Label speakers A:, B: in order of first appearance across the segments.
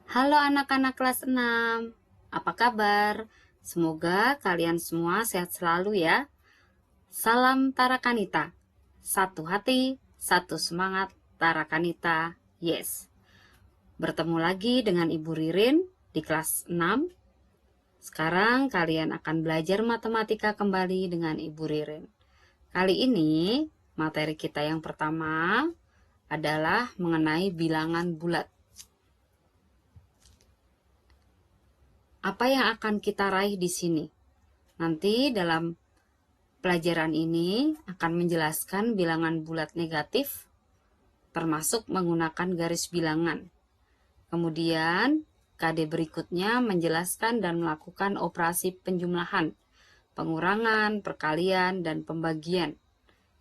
A: Halo anak-anak kelas 6, apa kabar? Semoga kalian semua sehat selalu ya. Salam Tarakanita. Satu hati, satu semangat, Tarakanita. Yes. Bertemu lagi dengan Ibu Ririn di kelas 6. Sekarang kalian akan belajar matematika kembali dengan Ibu Ririn. Kali ini materi kita yang pertama adalah mengenai bilangan bulat. Apa yang akan kita raih di sini? Nanti dalam pelajaran ini akan menjelaskan bilangan bulat negatif, termasuk menggunakan garis bilangan. Kemudian, KD berikutnya menjelaskan dan melakukan operasi penjumlahan, pengurangan, perkalian, dan pembagian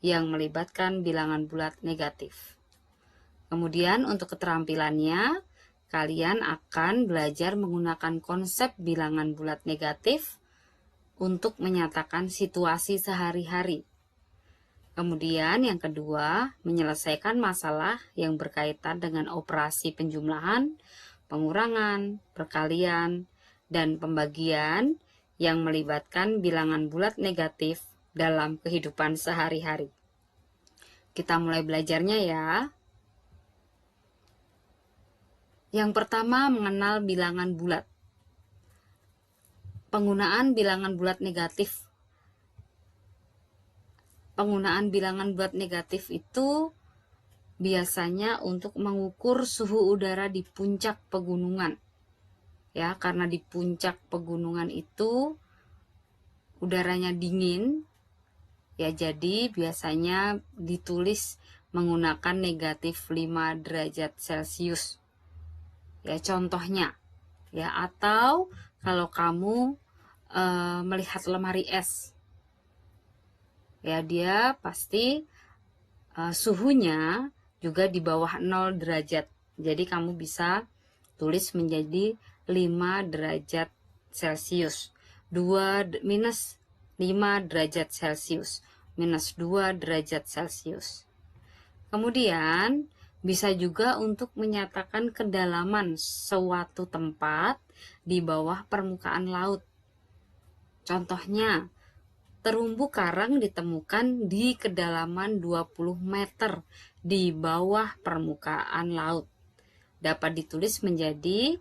A: yang melibatkan bilangan bulat negatif. Kemudian, untuk keterampilannya, kalian akan belajar menggunakan konsep bilangan bulat negatif untuk menyatakan situasi sehari-hari. Kemudian yang kedua, menyelesaikan masalah yang berkaitan dengan operasi penjumlahan, pengurangan, perkalian, dan pembagian yang melibatkan bilangan bulat negatif dalam kehidupan sehari-hari. Kita mulai belajarnya ya. Yang pertama, mengenal bilangan bulat. Penggunaan bilangan bulat negatif. Penggunaan bilangan bulat negatif itu biasanya untuk mengukur suhu udara di puncak pegunungan. Ya, karena di puncak pegunungan itu udaranya dingin, ya jadi biasanya ditulis menggunakan negatif 5 derajat Celcius. Ya, contohnya. Ya, atau kalau kamu melihat lemari es, ya dia pasti suhunya juga di bawah 0 derajat. Jadi kamu bisa tulis menjadi 5 derajat Celcius. 2 minus 5 derajat Celcius. Minus 2 derajat Celcius. Kemudian bisa juga untuk menyatakan kedalaman suatu tempat di bawah permukaan laut. Contohnya, terumbu karang ditemukan di kedalaman 20 meter di bawah permukaan laut. Dapat ditulis menjadi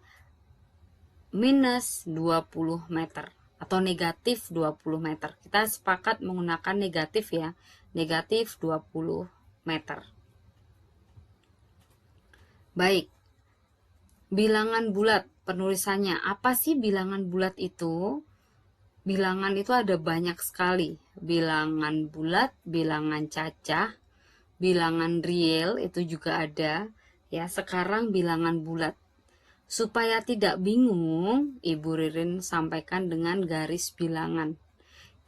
A: minus 20 meter atau negatif 20 meter. Kita sepakat menggunakan negatif ya, negatif 20 meter. Baik, bilangan bulat penulisannya. Apa sih bilangan bulat itu? Bilangan itu ada banyak sekali. Bilangan bulat, bilangan cacah, bilangan real itu juga ada. Ya, sekarang bilangan bulat. Supaya tidak bingung, Ibu Ririn sampaikan dengan garis bilangan.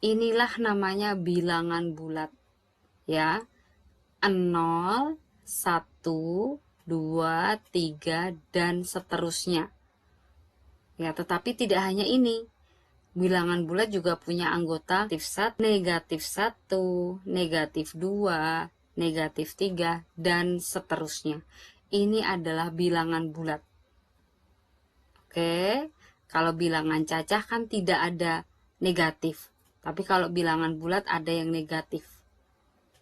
A: Inilah namanya bilangan bulat. Ya, 0, 1, 2, 3, dan seterusnya. Ya, tetapi tidak hanya ini. Bilangan bulat juga punya anggota negatif 1, negatif 2, negatif 3, dan seterusnya. Ini adalah bilangan bulat. Oke, kalau bilangan cacah kan tidak ada negatif. Tapi kalau bilangan bulat ada yang negatif.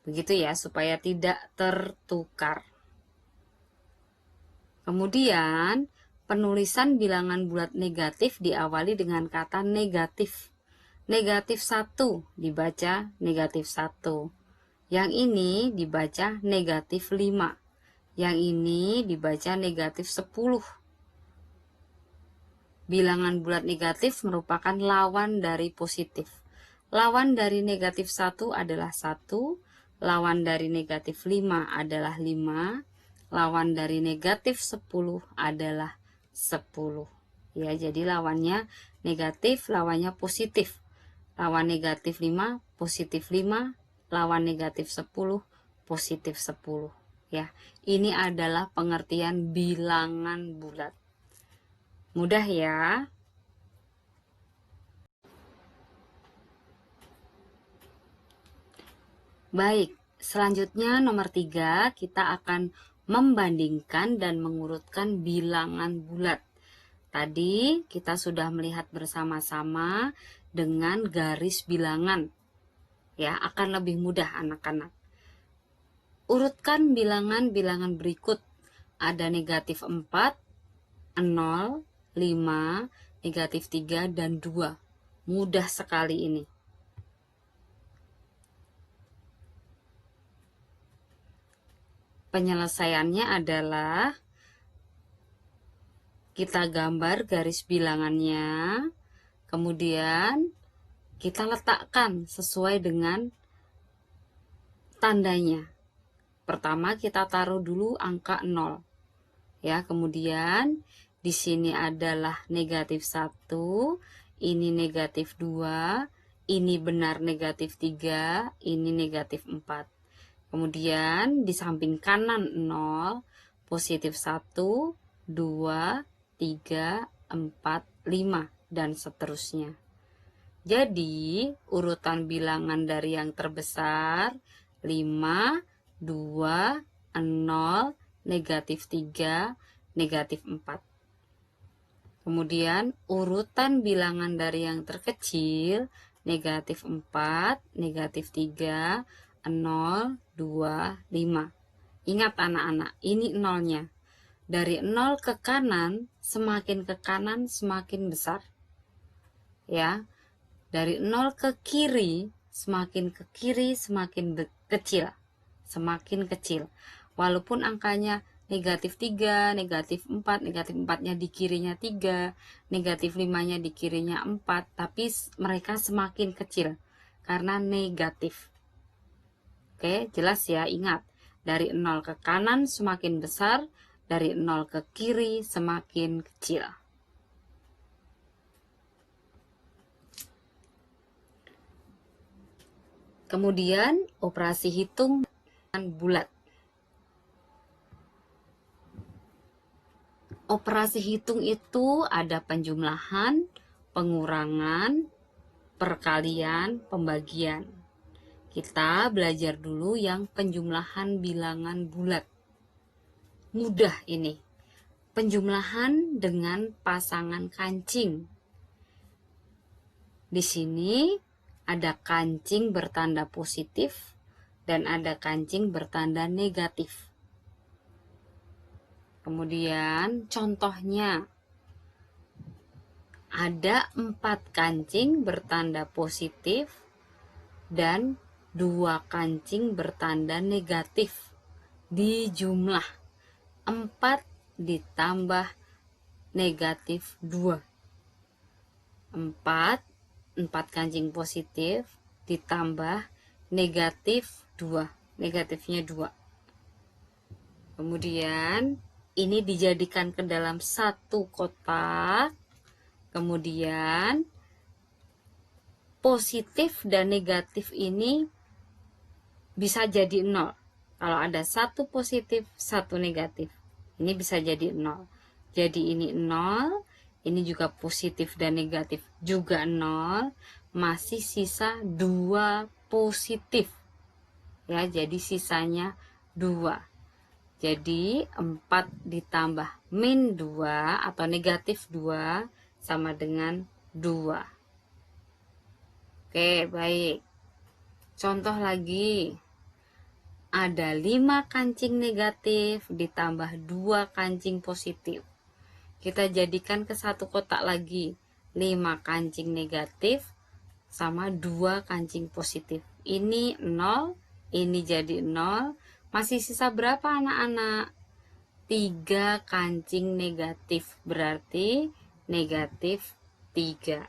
A: Begitu ya, supaya tidak tertukar. Kemudian, penulisan bilangan bulat negatif diawali dengan kata negatif. Negatif 1 dibaca negatif 1. Yang ini dibaca negatif 5. Yang ini dibaca negatif 10. Bilangan bulat negatif merupakan lawan dari positif. Lawan dari negatif 1 adalah 1. Lawan dari negatif 5 adalah 5. Lawan dari negatif 10 adalah 10. Ya, jadi lawannya negatif, lawannya positif. Lawan negatif 5, positif 5. Lawan negatif 10, positif 10. Ya, ini adalah pengertian bilangan bulat. Mudah ya. Baik, selanjutnya nomor 3, kita akan membandingkan dan mengurutkan bilangan bulat. Tadi kita sudah melihat bersama-sama dengan garis bilangan. Ya, akan lebih mudah anak-anak. Urutkan bilangan-bilangan berikut. Ada negatif 4, 0, 5, negatif 3, dan 2. Mudah sekali ini. Penyelesaiannya adalah kita gambar garis bilangannya, kemudian kita letakkan sesuai dengan tandanya. Pertama kita taruh dulu angka 0. Ya, kemudian di sini adalah negatif 1, ini negatif 2, ini benar negatif 3, ini negatif 4. Kemudian di samping kanan 0, positif 1, 2, 3, 4, 5, dan seterusnya. Jadi, urutan bilangan dari yang terbesar 5, 2, 0, negatif 3, negatif 4. Kemudian, urutan bilangan dari yang terkecil negatif 4, negatif 3, 0, 2, 5. Ingat anak-anak, ini nolnya. Dari 0 ke kanan, semakin ke kanan semakin besar. Ya. Dari 0 ke kiri, semakin ke kiri semakin kecil. Semakin kecil. Walaupun angkanya negatif 3, negatif 4, negatif 4-nya di kirinya 3, negatif 5-nya di kirinya 4, tapi mereka semakin kecil karena negatif. Oke, jelas ya, ingat. Dari 0 ke kanan semakin besar, dari 0 ke kiri semakin kecil. Kemudian operasi hitung bulat. Operasi hitung itu ada penjumlahan, pengurangan, perkalian, pembagian. Kita belajar dulu yang penjumlahan bilangan bulat. Mudah ini. Penjumlahan dengan pasangan kancing. Di sini ada kancing bertanda positif dan ada kancing bertanda negatif. Kemudian contohnya ada 4 kancing bertanda positif dan 2 kancing bertanda negatif. Dijumlah 4 ditambah negatif 2. 4 kancing positif ditambah negatif 2. Negatifnya 2. Kemudian ini dijadikan ke dalam satu kotak. Kemudian positif dan negatif ini bisa jadi 0. Kalau ada satu positif, satu negatif, ini bisa jadi 0. Jadi ini 0, ini juga positif dan negatif juga 0, masih sisa 2 positif. Ya, jadi sisanya 2. Jadi 4 ditambah min 2 atau negatif 2 sama dengan 2. Oke, baik. Contoh lagi. Ada 5 kancing negatif ditambah 2 kancing positif. Kita jadikan ke satu kotak lagi. 5 kancing negatif sama 2 kancing positif. Ini 0, ini jadi 0. Masih sisa berapa anak-anak? 3 kancing negatif. Berarti negatif 3.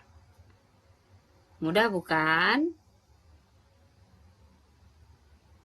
A: Mudah bukan?